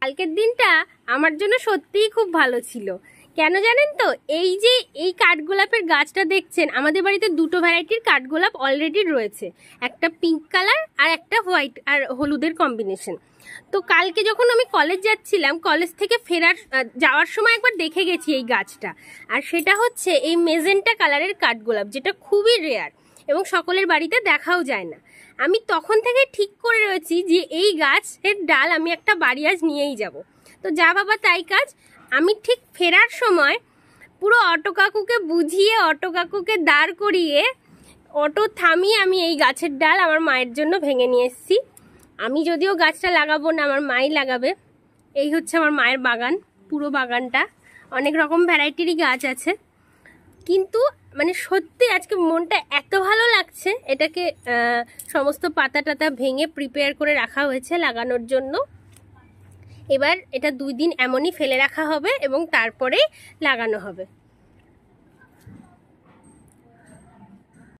কালকের দিনটা আমার জন্য সত্যিই খুব ভালো ছিল। কেন জানেন তো? এই যে এই কাঠগোলাপের গাছটা দেখছেন, আমাদের বাড়িতে দুটো ভ্যারাইটির কাঠগোলাপ অলরেডি রয়েছে, একটা পিঙ্ক কালার আর একটা হোয়াইট আর হলুদের কম্বিনেশন। তো কালকে যখন আমি কলেজ যাচ্ছিলাম, কলেজ থেকে যাওয়ার সময় একবার দেখে গেছি এই গাছটা। আর সেটা হচ্ছে এই মেজেন্টা কালারের কাঠগোলাপ, যেটা খুবই রেয়ার এবং সকলের বাড়িতে দেখাও যায় না। আমি তখন থেকে ঠিক করে রয়েছি যে এই গাছের ডাল আমি একটা বাড়ি আজ নিয়েই যাব। তো যা বাবা তাই কাজ। আমি ঠিক ফেরার সময় পুরো অটো কাকুকে বুঝিয়ে, অটো কাকুকে দাঁড় করিয়ে অটো থামিয়ে আমি এই গাছের ডাল আমার মায়ের জন্য ভেঙে নিয়ে এসেছি। আমি যদিও গাছটা লাগাবো না, আমার মাই লাগাবে। এই হচ্ছে আমার মায়ের বাগান, পুরো বাগানটা অনেক রকম ভ্যারাইটিরই গাছ আছে। কিন্তু মানে সত্যি আজকে মনটা এত ভালো লাগছে, এটাকে সমস্ত পাতা টাতা ভেঙে প্রিপেয়ার করে রাখা হয়েছে লাগানোর জন্য। এবার এটা 2 দিন এমনই ফেলে রাখা হবে এবং তারপরে লাগানো হবে।